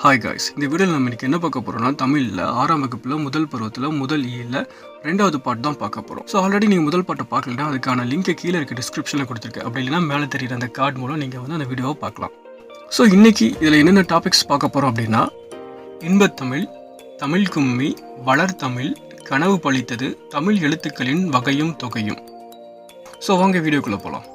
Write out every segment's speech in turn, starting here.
Hi guys, இந்த வீடியோவில் நம்ம இன்றைக்கி என்ன பார்க்க போகிறோம்னா தமிழில் 6ஆம் வகுப்பில் முதல் பருவத்தில் முதல் ஈயில் 2வது பாட்டு தான் பார்க்க போகிறோம். ஸோ ஆல்ரெடி நீங்கள் முதல் பாட்டை பார்க்கலன்னா அதுக்கான லிங்கை கீழே இருக்க டிஸ்கிரிப்ஷனில் கொடுத்துருக்கேன். அப்படி இல்லைனா மேலே தெரியுற அந்த கார்டு மூலம் நீங்கள் வந்து அந்த வீடியோவை பார்க்கலாம். ஸோ இன்றைக்கி இதில் என்னென்ன டாபிக்ஸ் பார்க்க போகிறோம் அப்படின்னா இன்பத்தமிழ், தமிழ் கும்மி, வளர்தமிழ், கனவு பழித்தது, தமிழ் எழுத்துக்களின் வகையும் தொகையும். ஸோ வாங்க வீடியோக்குள்ளே போகலாம்.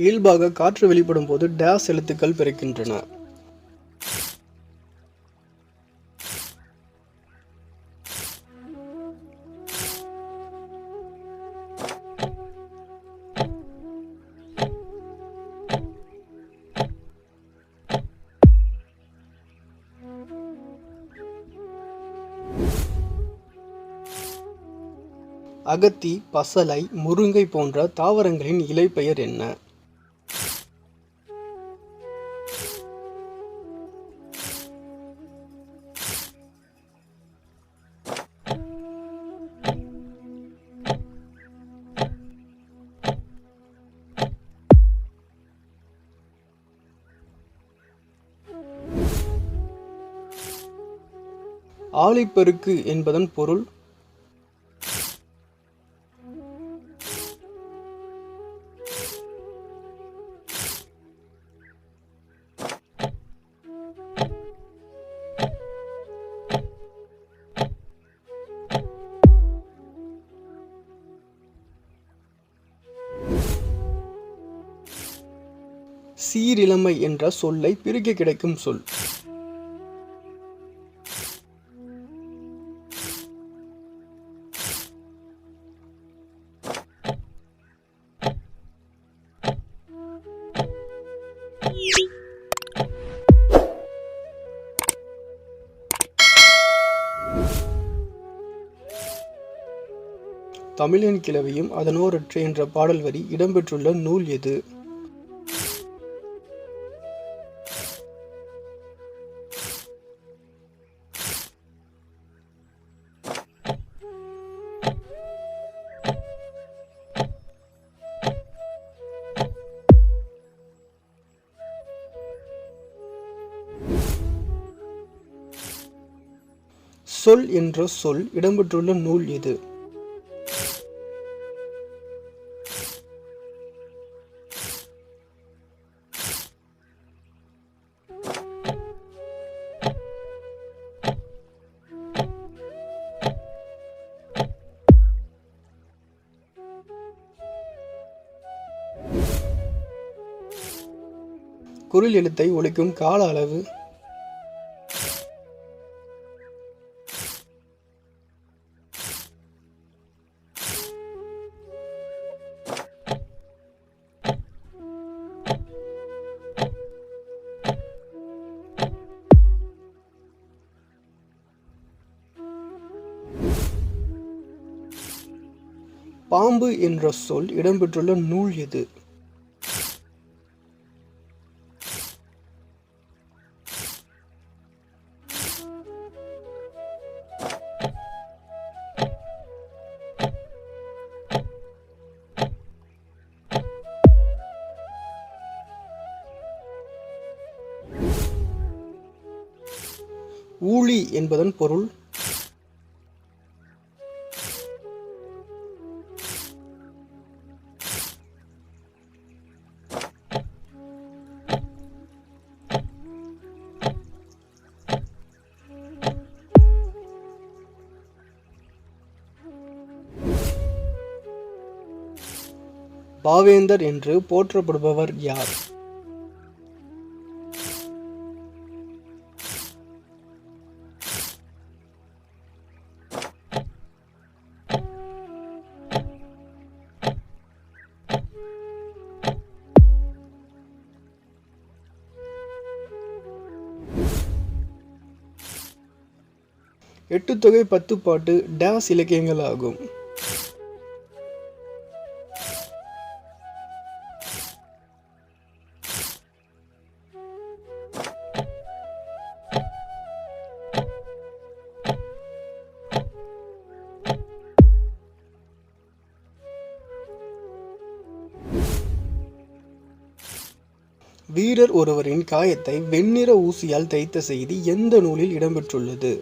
இயல்பாக காற்று வெளிப்படும் போது டேஸ் எழுத்துக்கள் பிறக்கின்றன. அகத்தி, பசலை, முருங்கை போன்ற தாவரங்களின் இலை பெயர் என்ன? ஆழிப்பெருக்கு என்பதன் பொருள்? சீரிழமை என்ற சொல்லை பிரிக்க கிடைக்கும் சொல். தமிழின் கிளவியும் அதனோரற்று என்ற பாடல் வரி இடம்பெற்றுள்ள நூல் எது? சொல் என்ற சொல் இடம்பெற்றுள்ள நூல் எது? குரில் எழுத்தை ஒலிக்கும் கால அளவு? பாம்பு என்ற சொல் இடம்பெற்றுள்ள நூல் எது? ஊழி என்பதன் பொருள்? பாவேந்தர் என்று போற்றப்படுபவர் யார்? எட்டுத்தொகை 10 பாட்டு டேஸ் இலக்கியங்கள் ஆகும். வீரர் ஒருவரின் காயத்தை வெண்ணிற ஊசியால் தைத்த செய்தி எந்த நூலில் இடம்பெற்றுள்ளது?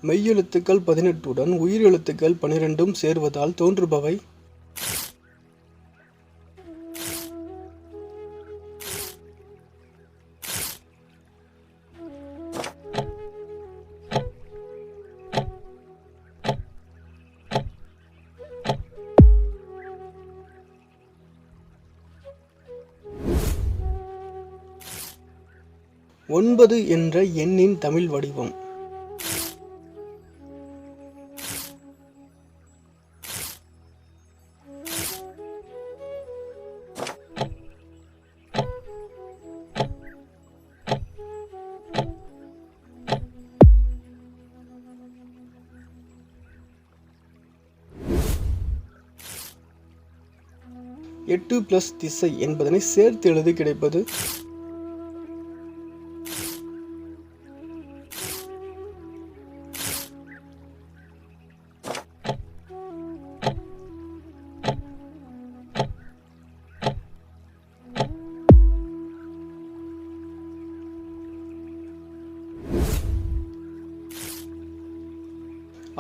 மெய்யெழுத்துக்கள் 18 உயிரெழுத்துக்கள் 12 சேர்வதால் தோன்றுபவை? ஒன்பது என்ற எண்ணின் தமிழ் வடிவம்? எட்டு பிளஸ் திசை என்பதனை சேர்த்து எழுதி கிடைப்பது?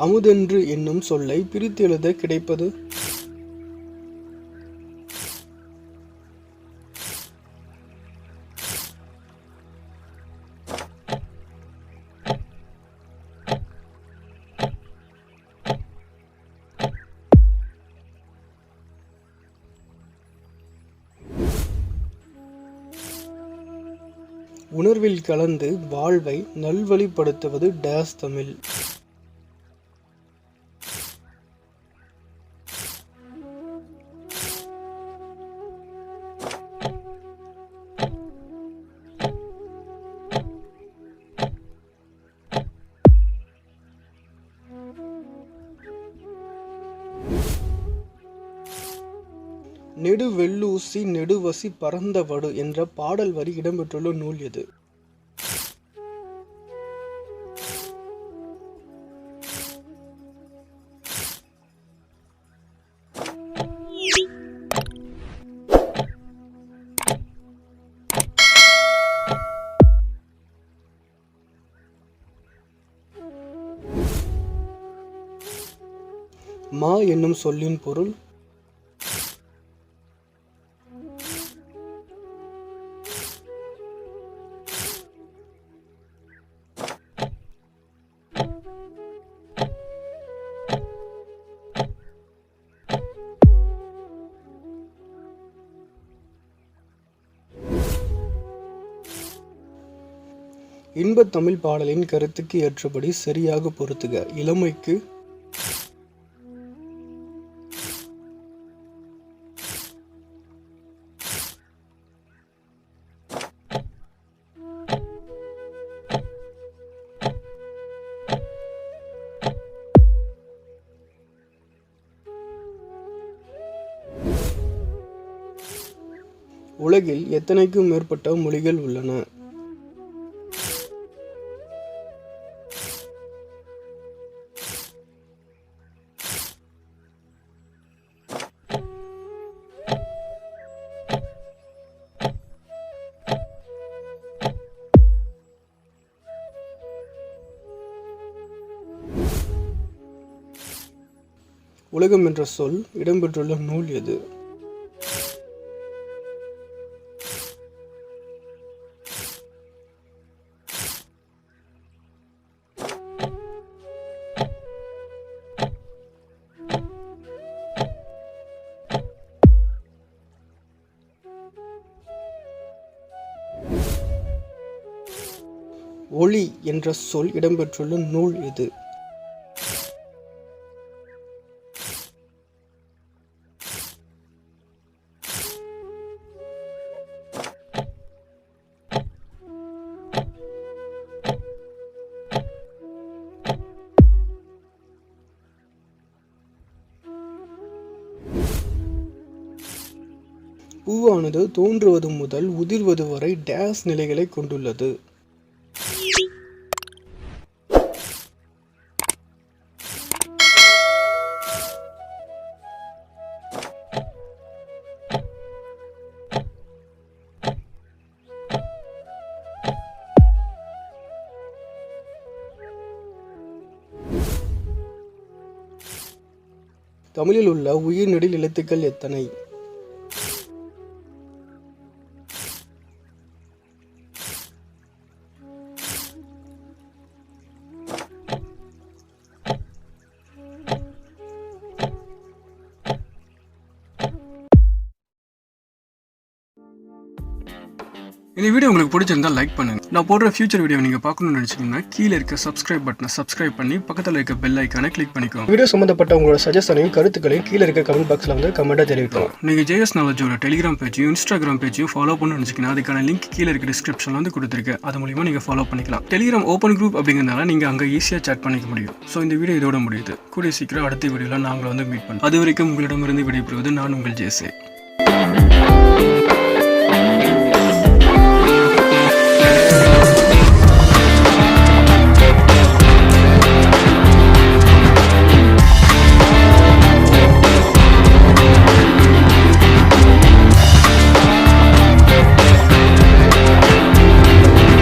அமுதென்று என்னும் சொல்லை பிரித்து எழுத கிடைப்பது? உணர்வில் கலந்து வாழ்வை நல்வழிப்படுத்துவது டேஸ் தமிழ்? நெடுவெள்ளூசி நெடுவசி பரந்த வடு என்ற பாடல் வரி இடம்பெற்றுள்ள நூல் எது? மா என்னும் சொல்லின் பொருள்? இன்பத் தமிழ் பாடலின் கருத்துக்கு ஏற்றபடி சரியாக பொருத்துக. இளமைக்கு உலகில் எத்தனைக்கும் மேற்பட்ட மொழிகள் உள்ளன? உலகம் என்ற சொல் இடம்பெற்றுள்ள நூல் எது? ஒளி என்ற சொல் இடம்பெற்றுள்ள நூல் எது? பூவானது தோன்றுவது முதல் உதிர்வது வரை டேஸ் நிலைகளை கொண்டுள்ளது. தமிழில் உள்ள உயிர் நெடில் எழுத்துக்கள் எத்தனை? இந்த வீடியோ உங்களுக்கு பிடிச்சிருந்தா லைக் பண்ணுங்க. நான் போடுற ஃபியூச்சர் வீடியோ நீங்க பார்க்கணும்னு நினைச்சீங்கன்னா கீழே இருக்க சப்ஸ்கிரைப் பட்டனை சப்ஸ்கிரைப் பண்ணி பக்கத்தில் இருக்க பெல் ஐக்கானை கிளிக் பண்ணிக்கோங்க. வீடியோ சம்பந்தப்பட்ட உங்களோட சஜஷனையும் கருத்துக்களையும் கீழே இருக்க கமெண்ட் பாக்ஸ்ல வந்து கமெண்டா தெரிவிக்கலாம். நீங்க JS நாலேஜோட டெலிகிராம் பேஜையும் இன்ஸ்டாகிராம் பேஜையும் ஃபாலோ பண்ணணும்னு நினைச்சீங்கன்னா அதுக்கான லிங்க் கீழே இருக்க டிஸ்கிரிப்ஷன்ல வந்து கொடுத்துருக்கேன். அது மூலியமா நீங்க ஃபாலோ பண்ணிக்கலாம். டெலிகிராம் ஓப்பன் குரூப் அப்படிங்கிறதுனால நீங்க அங்க ஈஸியா சாட் பண்ணிக்க முடியும். ஸோ இந்த வீடியோ இதோட முடியுது. கூடிய சீக்கிரம் அடுத்த வீடியோல நாங்கள் வந்து மீட் பண்ணுவோம். அது வரைக்கும் உங்களிடமிருந்து விடைபெறுவது நான் உங்கள் JS.